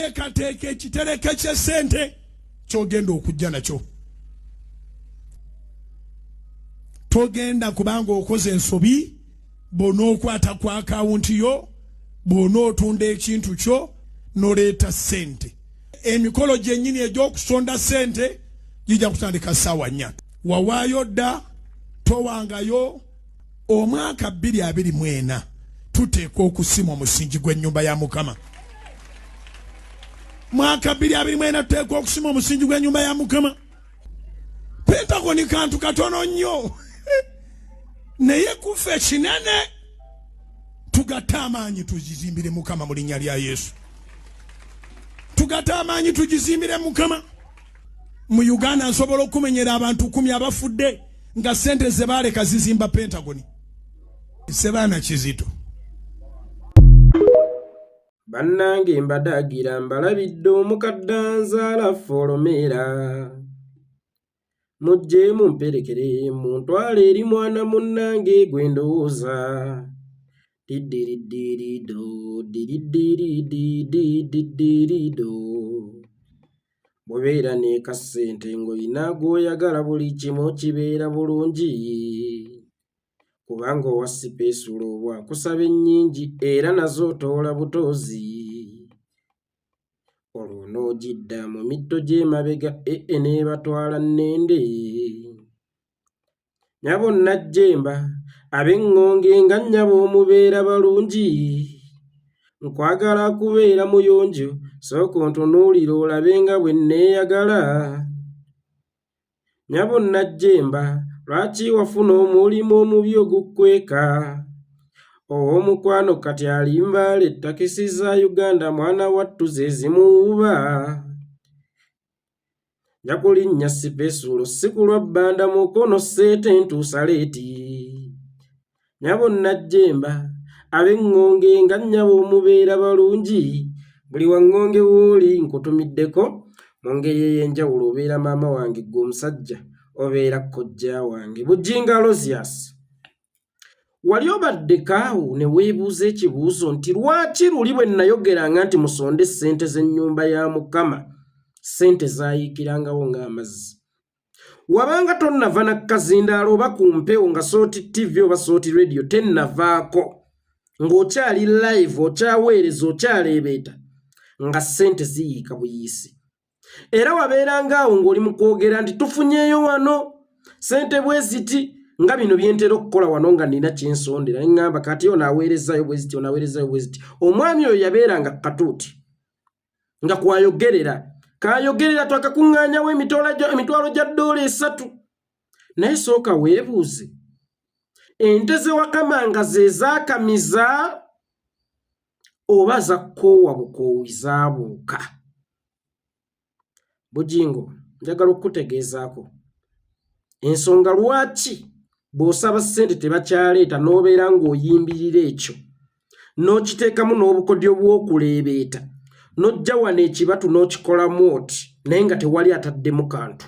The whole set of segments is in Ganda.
teekateeka ekitereke ky'essente ky'ogenda okujja nakyo. Togenda kubanga okoze ensobi bw'onookwata ku akawunti yo, bw'onootunda ekintu kyo n'oleeta ssente. Emikolo gyennyini egy'okusonda ssente gijja kutandika ssaawa 4. Wawaayo dda towangayo. Omwaka 2024 tuteeka okusima omusingi gw'ennyumba ya Mukama. Mwaka 2024 tuteeka okusima omusingi gw'ennyumba ya Mukama. Pentagoni kantu katono nnyo naye kufa ekinene. Tugatte amaanyi tugizimbire Mukama mu linnya lya Yesu. Tugatte amaanyi tugizimbire Mukama. Mu Uganda nsobola okumenyera abantu 10 abafudde nga ssente ze baaleka zizimba Pentagoni. Sebaana kizito. Bannange mbadagira mbalabidde omukadde anzaala Folomera. Mujje mumperekere muntwale eri mwana munnange gwe ndowooza. Diddiriddiriddo diddiriddiriddiriddo. Bw'obeera n'ekasente ng'olina gw'oyagala buli kimu kibeera bulungi. Kubanga owa sipeesulo bw'akusaba ennyingi era nazo otoola butoozi. Olwo n'ogidda mu mitto gy'emabega n'ebatwala nnende. Nyabo Najjemba ab'eŋŋonge nga nnyabo omubeera balungi. Nkwagala kubeera muyonjo sooka ontunuulire olabe nga bwe nneeyagala. Nyabo Najjemba lwaki wafuna omulimu omubi ogukweka? Ow'omukwano kati alimbaale takisi za Uganda mwana wattu ze zimuwuba. Njakulinnya sipeesulo si kulwa bbanda mukono seete ntuusa leeti. Nyabo Najjemba ab'eŋŋonge nga nnyabo omubeera balungi. Buli waŋŋonge w'oli nkutumiddeko mu ngeri ey'enjawulo. Obeera maama wange gwe omusajja, obeera kojja wange. Bujjingo Losias, wali obaddeko awo ne weebuuza ekibuuzo nti lwaki luli bwe nayogeranga nti musonde ssente z'ennyumba ya Mukama ssente zaayiikirangawo ng'amazzi? Wabanga tonnava na kazindaalo oba ku mpewo nga sooti TV oba sooti radio tennavaako, ng'okyali live, okyaweereza, okyaleebeeta, nga ssente ziyiika buyiisi. Era wabeerangaawo ng'oli mu kwogera nti tufunyeeyo wano ssente bwe ziti nga bino bye ntera okukola wano nga nina kyensondera. Ngamba kati ono aweerezaayo bwe ziti, ono aweerezaayo bwe ziti. Omwami oyo yabeeranga katuuti nga kwayogerera. Kayogerera twakakuŋŋaanyawo emitwalo gya $3. Naye sooka weebuuze, ente ze Wakamanga ze zaakamiza oba zakkoowa bukoowi zaabuuka? Bujjingo, njagala okutegeezaako ensonga lwaki bw'osaba ssente tebakyaleeta n'obeera ng'oyimbirira ekyo n'okiteekamu n'obukodyo bw'okuleebeeta n'ojja wano ekibatu n'okikolamu oti naye nga tewali ataddemu kantu.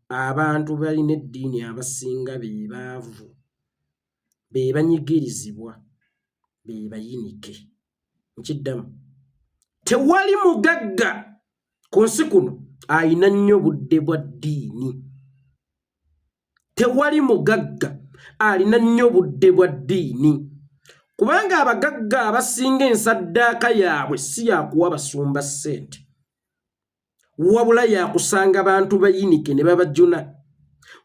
Abantu balina eddiini abasinga be baavu, be banyigirizibwa, be bayinike. Nkiddamu, tewali mugagga ku nsi kuno ayina nnyo budde bwa ddiini. Tewali mugagga alina nnyo budde bwa ddiini. Kubanga abagagga abasinga ensaddaaka yaabwe si yakuwa basumba ssente, wabula yakusanga bantu bayinike ne babajjuna.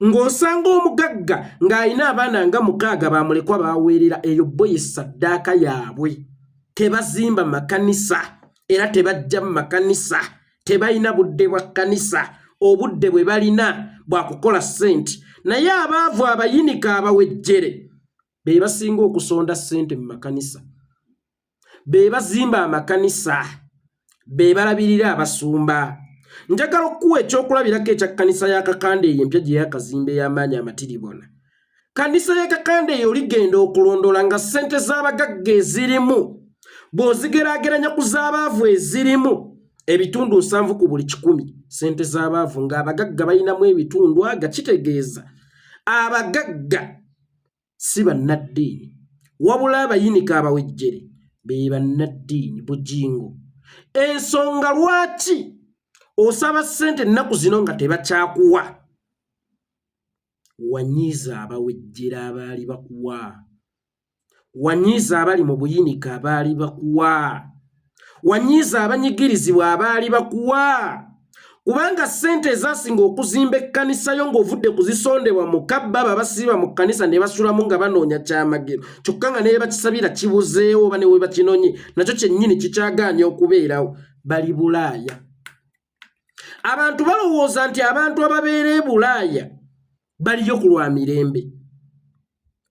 Ng'osanga omugagga ng'alina abaana nga 6 bamulekwa baweerera, eyo bo ye saddaaka yaabwe. Tebazimba makanisa era tebajja mu makanisa, tebalina budde bwa kanisa. Obudde bwe balina bwa kukola ssente. Naye abaavu abayinika abawejjere be basinga okusonda ssente mu makanisa, be bazimba amakanisa, be balabirira abasumba. Njagala okuwa ekyokulabirako ekya kanisa ya Kakande eyo empya gye yakazimba ey'amaanyi amatiribona. Kanisa ya Kakande eyo ligenda okulondola nga ssente z'abagagga ezirimu bw'ozigeraageranya ku z'abaavu ezirimu ebitundu 7 ku buli 100. Ssente z'abaavu ng'abagagga balinamu ebitundu aga, kitegeeza abagagga si bannaddiini wabula abayinika abawejjere be bannaddiini. Bujjingo, ensonga lwaki osaba ssente ennaku zino nga tebakyakuwa. Wanyiiza abawejjera abaali bakuwa, wanyiiza abali mu buyinika abaali bakuwa, wanyiiza abanyigirizibwa abaali bakuwa. Kubanga ssente ezasinga okuzimba ekkanisa yo ng'ovudde kuzisondebwa mu kabba babasiiba mu kkanisa ne basulamu nga banoonya kyamagero, kyokka nga ne bakisabira kibuzeewo oba ne we bakinonye nakyo kyennyini kikyagaanya okubeerawo. Bali Bulaaya. Abantu balowooza nti abantu ababeera e Bulaaya baliyo ku lwa mirembe,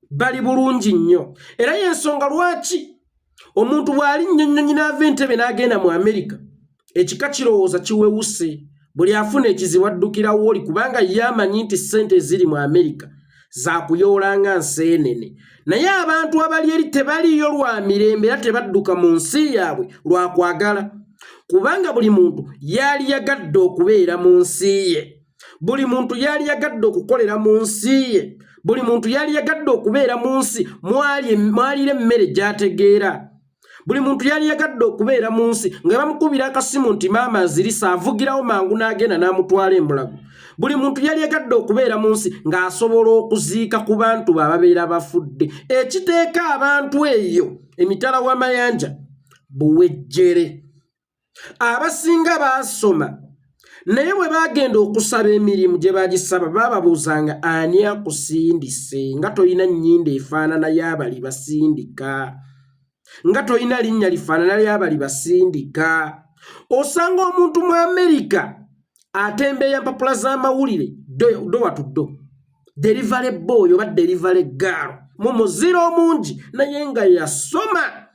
bali bulungi nnyo. Era y'ensonga lwaki omuntu bw'ali nnyonnyonyi n'ava entebe n'agenda mu Amerika ekika kirowooza kiwewuse, buli afuna ekizibu addukira w'oli kubanga ye amanyi nti ssente eziri mu Amerika zaakuyoola nga nseenene. Naye abantu abali eri tebaliyo lwa mirembe era tebadduka mu nsi yaabwe lwa kwagala, kubanga buli muntu yali yagadde okubeera mu nsi ye, buli muntu yali yagadde okukolera mu nsi ye, buli muntu yali yagadde okubeera mu nsi mwalira emmere gy'ategeera. Buli muntu yali yagadde okubeera mu nsi nga bamukubira akasimu nti maama azirisa avugirawo mangu n'agenda n'amutwala embulago. Buli muntu yali yagadde okubeera mu nsi ng'asobola okuziika ku bantu ababeera bafudde. Ekiteeka abantu eyo emitala w'amayanja buwejjere. Abasinga baasoma naye bwe bagenda okusaba emirimu gye bagisaba bababuuzanga ani akusindise, nga tolina nnyindo efaanana y'abali basindika, nga tolina linnya lifaanana ly'abali basindika. Osanga omuntu mu Amerika atembeeya mpapula z'amawulire dowa to do, delivery boy oba delivery girl, mu muziro omungi naye nga yasoma.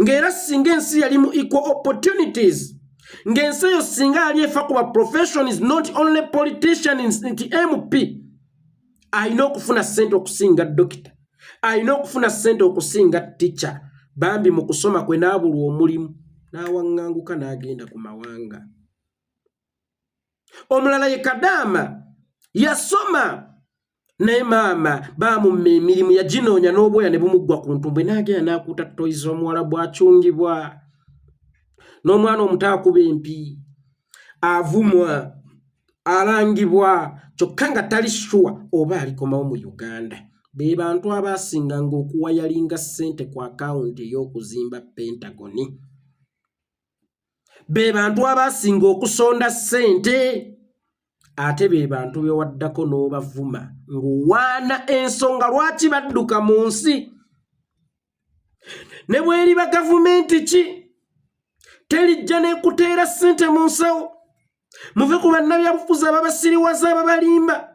Ng'era singa ensi yali mu equal opportunities, ng'ensi eyo singa ali efa ku ba professionals not only politicians nti MP, alina okufuna ssente okusinga dokita, alina okufuna ssente okusinga teacher. Bambi mu kusoma kwe n'abulwa omulimu n'awaŋŋanguka n'agenda ku mawanga. Omulala ye Kadaama yasoma naye maama baamumma emirimu yaginoonya n'obwoya ne bumuggwa ku ntumbwe n'agenda n'akuuta toyizi omuwala bw'akyungibwa. N'omwana omuto akuba empi, avumwa, alangibwa, kyokka nga tali shuwa oba alikomawo mu Uganda. Be bantu abaasinganga okuwayalinga ssente ku akawunti ey'okuzimba Pentagoni. Be bantu abaasinga okusonda ssente, ate be bantu be waddako n'obavuma ng'owaana ensonga lwaki badduka mu nsi. Ne bw'eriba gavumenti ki telijja n'ekuteera ssente mu nsawo. Muve ku bannabyabufuzi ababasiriwaza ababalimba,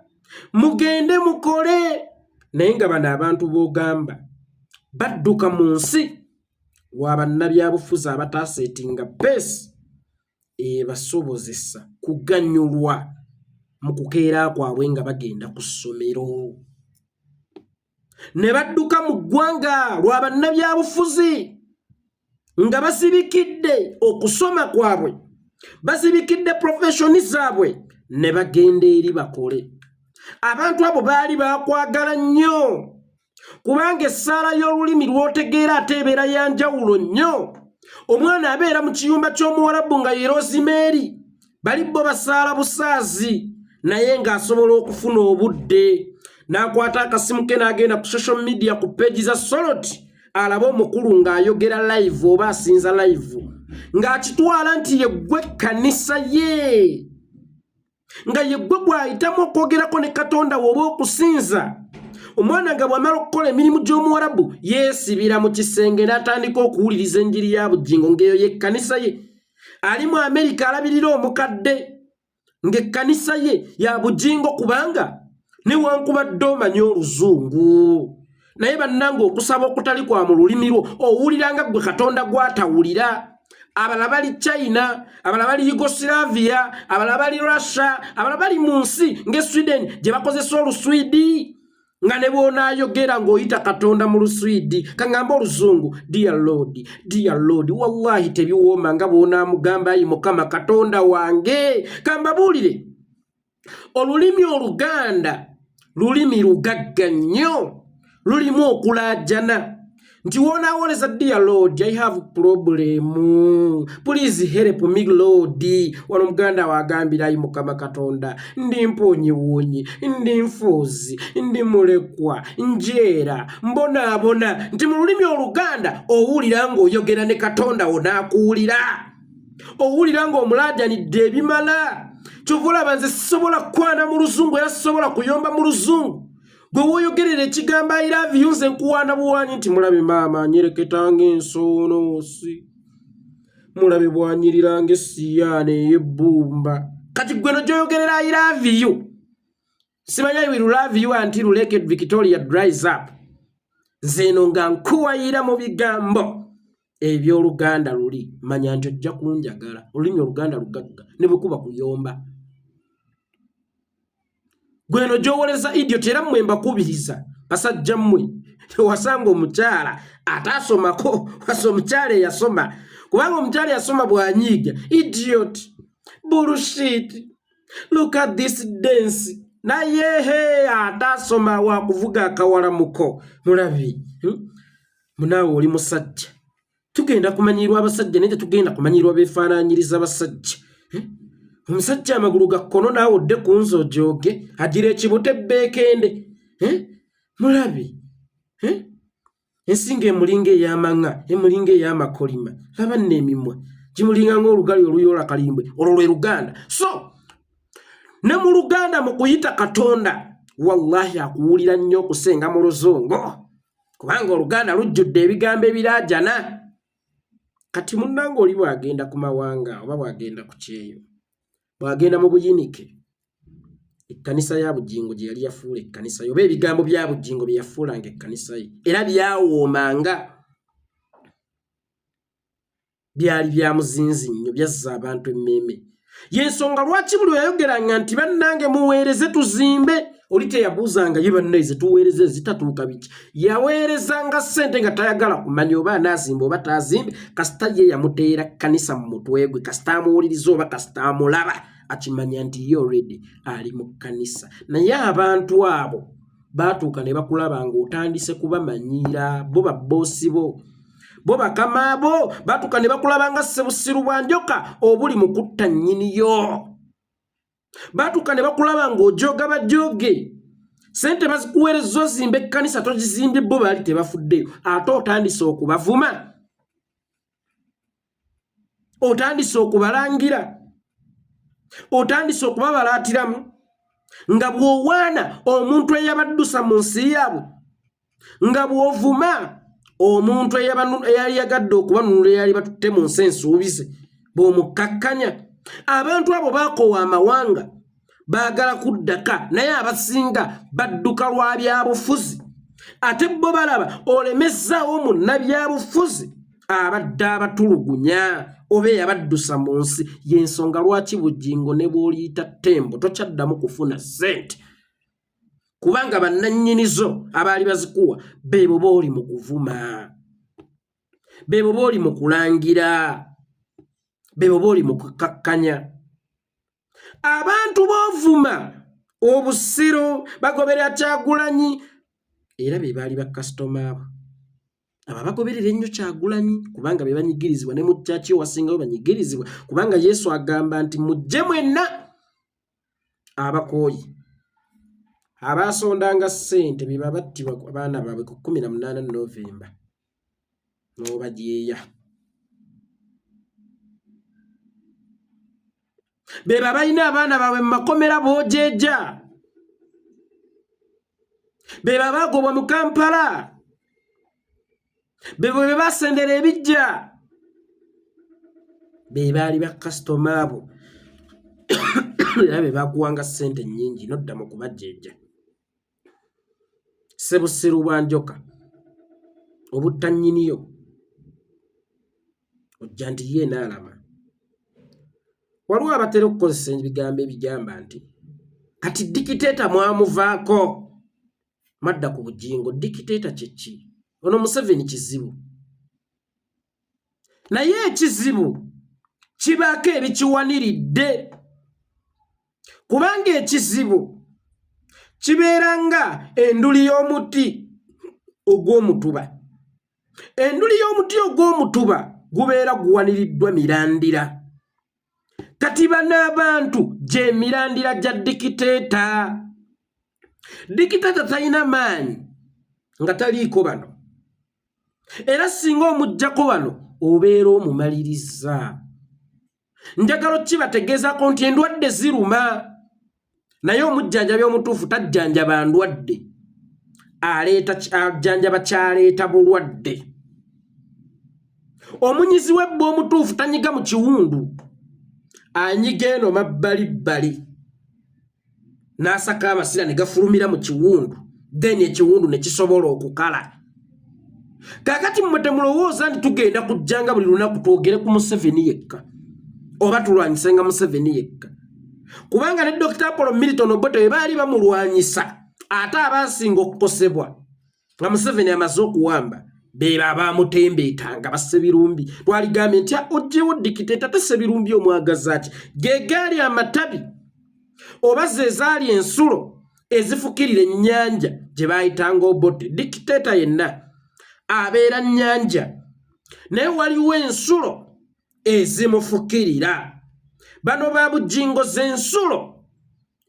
mugende mukole. Naye nga bano abantu b'ogamba badduka mu nsi lwa bannabyabufuzi abataaseetinga beesi ebasobozesa kuganyulwa mu kukeera kwabwe nga bagenda ku ssomero. Ne badduka mu ggwanga lwa bannabyabufuzi nga basibikidde okusoma kwabwe, basibikidde professioni zaabwe, ne bagenda eri bakole. Abantu abo baali bakwagala nnyo kubanga essaala y'olulimi lw'otegeera ate ebeera ya njawulo nnyo. Omwana abeera mu kiyumba ky'omuwarabu nga ye Rosemary, bali bo basaala busaazi, naye ng'asobola okufuna obudde n'akwata akasimu ke n'agenda ku social media ku peegi za Soloti alaba omukulu ng'ayogera live oba asinza live ng'akitwala nti ye ggwe Kanisa ye, nga ye ggwe gw'ayitamu okwogerako ne Katonda woba okusinza. Omwana nga bw'amala okukola emirimu gy'omuwarabu yeesibira mu kisenge n'atandika okuwuliriza enjiri ya Bujjingo ng'eyo ye Kanisa ye. Ali mu Amerika alabirira omukadde ng'ekkanisa ye ya Bujjingo kubanga newankubadde omanyi Oluzungu, naye bannange okusaba okutali kwa mu lulimi lwo owuliranga ggwe Katonda gw'atawulira. Abalala bali China, abalala bali Yugoslavia, abalala bali Russia, abalala bali mu nsi ng'e Sweden gye bakozesa Oluswidi, nga ne bw'onaayogera ng'oyita Katonda mu Luswidi kangamba Oluzungu dear Lord, wallahi tebiwooma nga bw'onaamugamba ayi Mukama Katonda wange. Kambabuulire, olulimi Oluganda lulimi lugagga nnyo, lulimu okulaajana, Nti wona woleza dear Lord, I have problem. Please help me Lord. Wano muganda wagambira Mukama Katonda. Ndi mponyi wonyi, ndi mfuzi, ndi mulekwa, njera, mbona. Nti mu lulimi Oluganda owulira ng'oyogera ne Katonda onaakuwulira. Owulira ng'omulajanidde ebimala. Kyova banze sisobola kwana mu Luzungu era sisobola kuyomba mu Luzungu. Gwe woyogerera ekigamba I love you nze nkuwaana buwanyi nti mulabe maama nyereketanga ensoonosi. Mulabe bwanyiriranga essiyane ey'ebbumba. Kati gwe nojoyogerera I love you. Simanya I will love you until Lake Victoria dries up. Nze eno nga nkuwayira mu bigambo. Eby'Oluganda luli manya nti ojja kunjagala. Olulimi Oluganda lugagga ne bwe kuba kuyomba. Gweno jowoleza idiot era mmwe mbakubiriza basajja mmwe wasanga omukyala atasomako wasa omukyala yasoma kubanga omukyala yasoma bwanyiga idiot bullshit look at this dance na yehe atasoma wa kuvuga akawala muko mulabi munawe oli musajja tugenda kumanyirwa abasajja nete tugenda kumanyirwa befaananyiriza abasajja Omusajja amagulu gakkono naawe odde ku nzojoge agira ekibute beekende mulabi ensinga emulinga ey'amanga emulinga ey'amakolima laba nno emimwa gimulinga ng'olugali oluyoola kalimbwe olwo lwe Luganda so ne mu Luganda mu kuyita Katonda wallahi akuwulira nnyo okusenga mu Luzungu kubanga Oluganda lujjudde ebigambo ebiraajana kati munnange oli bw'agenda ku mawanga oba bw'agenda ku kyeyo bwagenda mu buyinike ekkanisa ya Bujjingo gye yali yafuula ekkanisa yo ebigambo bya Bujjingo bye yafuulanga ekkanisa ye era byawoomanga byali bya muzinzi nnyo byazza abantu emmeeme y'ensonga lwaki buli yayogeranga nti bannange muweereze tuzimbe oli teyabuuzanga ye bannaize tuweereze zitatuuka biki yaweerezanga ssente nga tayagala kumanya oba anaazimba oba taazimbe kasita ye yamuteera kkanisa mu mutwe gwe kasita amuwuliriza oba kasita amulaba akimanya nti ye already ali mu kkanisa naye abantu abo baatuuka ne bakulaba ng'otandise kubamanyiira bo babboosi bo bakama abo baatuuka ne bakulaba nga ssebusiru bwa njoka obuli mu kutta nnyiniyo baatuuka ne bakulaba ng'ojoga bajoge sente bazikuweereza ozimba ekkanisa togizimbye bo baali tebafuddeyo ate otandise okubavuma otandise okubalangira otandise okubabalaatiramu nga bw'owaana omuntu eyabaddusa mu nsi yaabwe nga bw'ovuma omuntu eyali yagadde okubanunula eyali batutte mu nsi ensuubize bw'omukkakkanya abantu abo baakoowa amawanga baagala kuddaka naye abasinga badduka lwa byabufuzi ate bo balaba olemezzaawo munnabyabufuzi abadde abatulugunya oba eyabaddusa mu nsi y'ensonga lwaki Bujjingo ne bw'oliyita ttembo tokyaddamu kufuna ssente kubanga bannannyinizo abaali bazikuwa beebo booli mu kuvuma beebo booli mu kulangira beebo booli mu kukkakkanya abantu boovuma obusiro bagoberera Kyagulanyi era be baali bakasitoma abo aba bagoberera ennyo Kyagulanyi kubanga be banyigirizibwa ne mu kyaki wasingayo banyigirizibwa kubanga Yesu agamba nti mujje mwenna abakooyi abasondanga ssente be babattibwa abaana baabwe ku 18 Novemba n'obagyeya be babalina abaana baabwe mu makomera boojeeja be babagobwa mu Kampala be basendera ebijja be baali bakasitoma abo era be bakuwanga ssente nnyingi nodda mu kubajjeeja ssebusiru bwa njoka obuttannyiniyo ojja nti ye n'alama waliwo abatera okukozesa ebigambo ebigamba nti kati dikiteeta mwamuvaako madda ku Bujjingo dikiteeta kyeki ono Museveni kizibu naye ekizibu kibaako ebikiwaniridde kubanga ekizibu kibeera nga enduli y'omuti ogw'omutuba enduli y'omuti ogw'omutuba gubeera guwaniriddwa mirandira. Kati n'abantu gye mirandira gya dikiteeta. Dikiteeta talina maanyi nga taliiko bano. Era singa omuggyako bano obeera omumaliriza. Njagala kibategeezako nti endwadde ziruma. Naye omujjanjabi omutuufu tajjanjaba ndwadde. Ajjanjaba kyaleeta bulwadde. Omunyizi w'ebba omutuufu tanyiga mu kiwundu. Anyiga eno mabbalibbali. N'asaka amasira ne gafulumira mu kiwundu. Then ekiwundu ne kisobola okukala. Kakati mmwe temulowooza nti tugenda kujjanga buli lunaku twogere ku Museveni yekka. Oba tulwanyisenga Museveni yekka. Kubanga ne Dr. Apollo Milton Obote we baali bamulwanyisa ate abasinga okukosebwa nga Museveni amaze okuwamba beeba abaamutembeetanga bassebirumbi. Twaligambye nti oggyewo dikiteeta tesebirumbi omwagaza ati ge gaali amatabi oba ze zaali ensulo ezifukirira ennyanja gye baayitanga Obote. Dikiteeta yenna abeera nnyanja naye waliwo ensulo ezimufukirira. Bano ba Bujjingo z'ensulo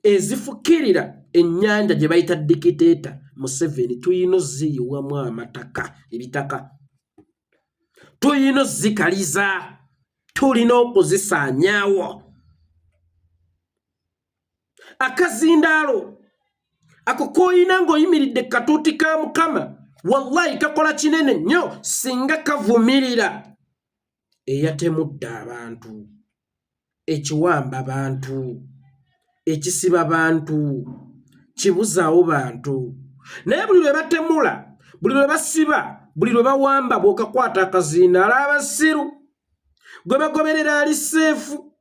ezifukirira ennyanja gye bayita dikiteeta. Museveni tuyina ziyiwamu amataka ebitaka. Tuyina zikaliza. Tulina okuzisaanyaawo. Akazindaalo ako koyina ng'oyimiridde katuuti ka Mukama wallahi kakola kinene nnyo singa kavumirira. Eyatemudde abantu, ekiwamba bantu, ekisiba bantu, kibuzaawo bantu. Naye buli lwe batemula, buli lwe basiba, buli lwe bawamba bw'okakwata akazindaalo abasiru gwe bagoberera ali seefu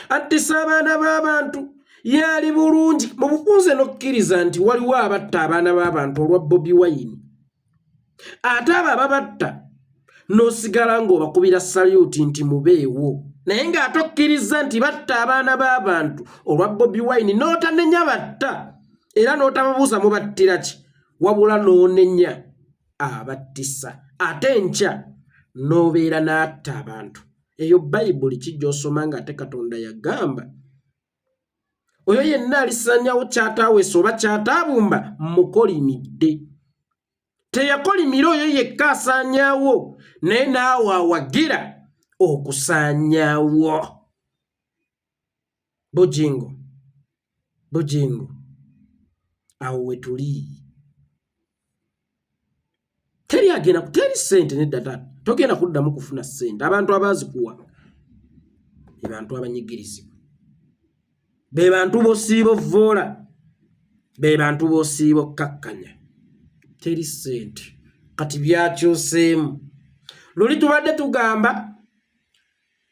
attisa abaana b'abantu yali bulungi. Mu bukunze n'okkiriza nti waliwo abatta abaana b'abantu olwa Bobi Wine. Ate abo ababatta n'osigala ng'obakubira saluti nti mubeewo. Naye ng'ate okkiriza nti batta abaana b'abantu olwa Bobi Wine n'otanenya batta era n'otababuuza mubattira ki wabula n'onenya abattisa. Ate enkya n'obeera n'atta abantu. Eyo Bayibuli kijja osoma ng'ate Katonda yagamba oyo yenna alisaanyawo ky'ataaweesa oba ky'ataabumba mukolimidde. Teyakolimira oyo yekka asaanyaawo naye naawe awagira okusaanyaawo. Bujjingo awo we tuli. Teri ssente nedda taata. Togenda kuddamu kufuna ssente. Abantu abaazikuwa be bantu abanyigirizibwa. Be bantu b'osiiba ovvoola. Be bantu b'osiiba okkakkanya. Teri ssente. Kati byakyuseemu. Luli tubadde tugamba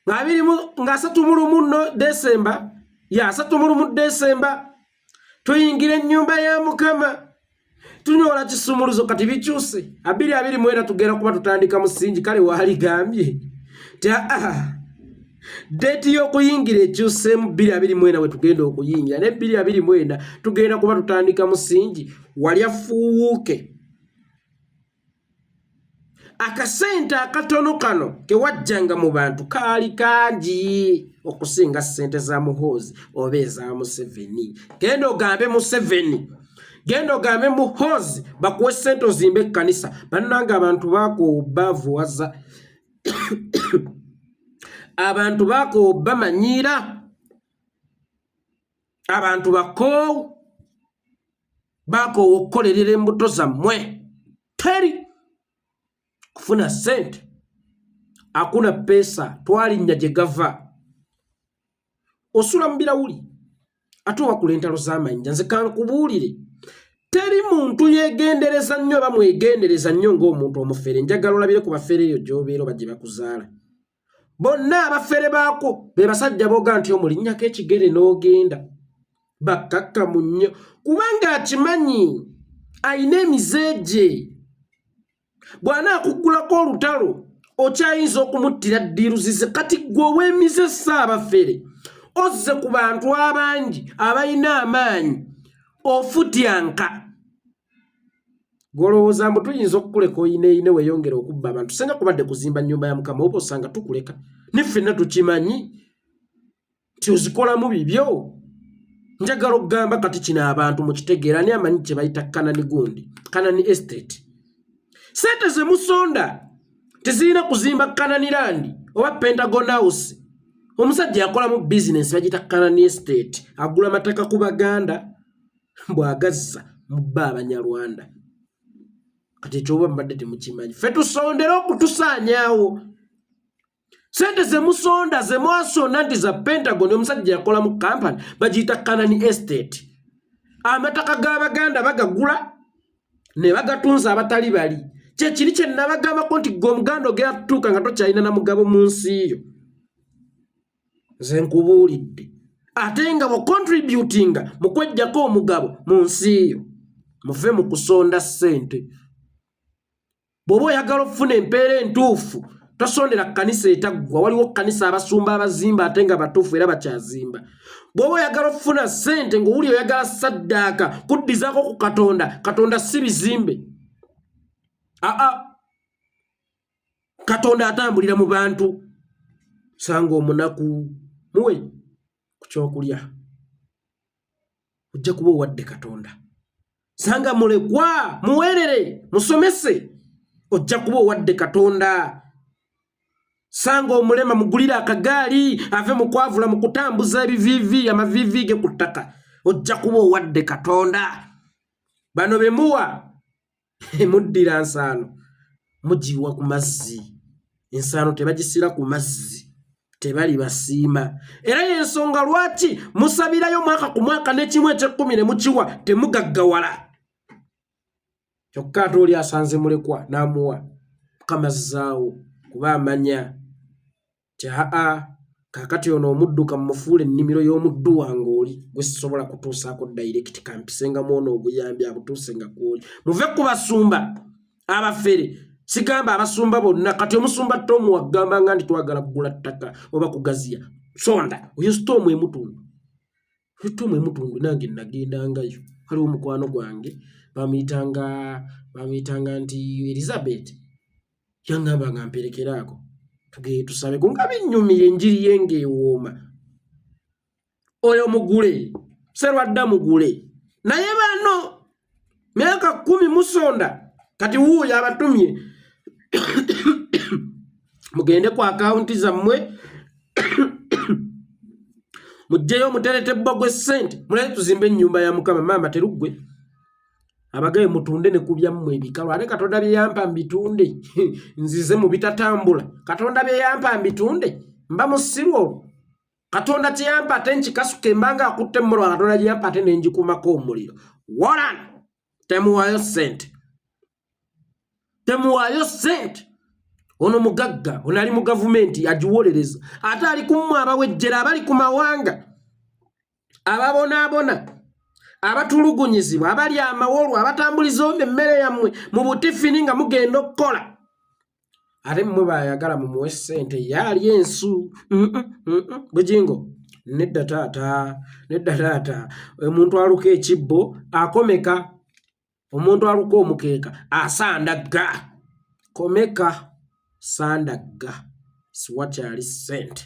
nga 31 Desemba, ya 31 Desemba tuyingira ennyumba ya Mukama. Tunyola kisumuluzo kati bikyuse. 2024 tugenda kuba tutandika musingi kale waaligambye. Date y'okuyingira ekyuseemu 2024 we tugenda okuyingira. Ne 2024 tugenda kuba tutandika musingi wali afuuwuuke. Akasente akatono kano ke wajjanga mu bantu kaali kangi okusinga ssente za Muhoozi oba eza Museveni. Genda ogambe Museveni, genda ogambe Muhoozi bakuwe ssente ozimbe Kanisa. Bannanga abantu baakoobavuwaza abantu baakoobamanyiira, abantu bakoowu baakoowa okukolerera embuto zammwe. Teri kufuna ssente, hakuna pesa, twalinnya gye gava. Osula mu birawuli ate wakula entalo z'amayinja. Nze kankubuulire, teri muntu yeegendereza nnyo oba mwegendereza nnyo ng'omuntu omufere. Njagala olabire ku bafere eyo gy'obeera oba gye bakuzaala. Bonna abafere baako be basajja booga nti omulinnyako ekigere n'ogenda. Bakkakkamu nnyo kubanga akimanyi ayina emize gye. Bwana akuggulako olutalo okyayinza okumuttira ddiiruzize. Kati gwe ow'emize Ssaabafere ozze ku bantu abangi abalina amaanyi ofutyanka. golowooza mbu tuyinza okukuleka oyine weeyongera okubba abantu senga kubadde kuzimba nnyumba ya Mukama oba osanga tukuleka ne ffenna tukimanyi nti ozikolamu bibyo. Njagala okugamba kati kino abantu mukitegeera ani amanyi kye bayita Kanani gundi, Kanani estate. Sente ze musonda tezirina kuzimba Kanani land oba Pentagon House. Omusajja yakolamu business bagita Kanani estate, agula amataka ku Baganda bw'agazza mu bba Abanyarwanda. Kati ekyoba mbadde temukimanyi. Ffe tusondera okutusaanyaawo. Sente ze musonda ze mwasonda nti za Pentagon omusajja yakola mu kampani bagiyita Kanani estate. Amataka g'Abaganda bagagula ne bagatunza abatali bali. Kye kiri kye nabagambako nti gwe Omuganda ogera tutuuka nga tokyalina na mugabo mu nsi yo. Nze nkubuulidde. Ate nga bwe contributinga mu kweggyako omugabo mu nsi yo. Muve mu kusonda ssente. Bw'oba oyagala okufuna empeera entuufu tosondera Kanisa etaggwa. Waliwo Kanisa abasumba abazimba ate nga batuufu era bakyazimba. Bw'oba oyagala okufuna ssente ng'owuli oyagala saddaaka kuddizaako ku Katonda, Katonda si bizimbe. Katonda atambulira mu bantu. Sanga omunaku muwe ku kyokulya ojja kuba owadde Katonda. Sanga mulekwa muweerere musomese ojja kuba owadde Katonda. Sanga omulema mugulira akagaali ave mu kwavula mu kutambuza ebiviivi amaviivi ge ku ttaka ojja kuba owadde Katonda. Bano be muwa muddira nsaano mugiwa ku mazzi. Ensaano tebagisira ku mazzi, tebali basiima. Era y'ensonga lwaki musabirayo mwaka ku mwaka n'ekimu eky'ekkumi ne mukiwa temugaggawala. Kyokka ate oli asanze mulekwa n'amuwa kamazzaawo kuba amanya ti kaakati ono omudduka mmufuule ennimiro y'omuddu wange oli gwe sisobola kutuusaako direct kampisengamu ono obuyambi abutuusenga kwoli. Muve ku basumba abafere. Sigamba abasumba bonna kati omusumba Tomu wagamba nga ndi twagala kugula ttaka oba kugaziya. Sonda oyo Tomu Emutundu. Tomu Emutundu nange nagendangayo. Waliwo mukwano gwange bamuyitanga nti Elizabeth. Yangamba nga mperekeraako tugeye tusabe nga binnyumiye enjiri yenge ewooma. Oyo mugule serwadda mugule. Naye bano myaka 10 musonda kati wuuyo abatumye mugende ku akaunti zammwe mujjeyo muterete bbogwe ssente muleke tuzimbe ennyumba ya Mukama. Maama teruggwe abagaye mutunde ne kubyammwe ebikalu. Ate Katonda bye yampa mbitunde nzize mu bitatambula. Katonda bye yampa mbitunde mba musiru olwo. Katonda kye yampa ate nkikasuke mbanga akutte mmolo. Katonda kye yampa ate ne ngikumako omuliro. Wala temuwaayo ssente. Temuwaayo ssente. Ono mugagga ono ali mu gavumenti agiwolereza. Ate ali kumwe abawejjera abali ku mawanga ababonaabona abatulugunyizibwa abali amawolu abatambuliza emmere yammwe mu butifini nga mugenda okukola. Ate mmwe bayagala mumuwe ssente yaali ensu. Bujjingo nedda taata. Omuntu aluka ekibbo akomeka. Omuntu aluka omukeeka asandagga. Komeka sandagga siwakyali ssente.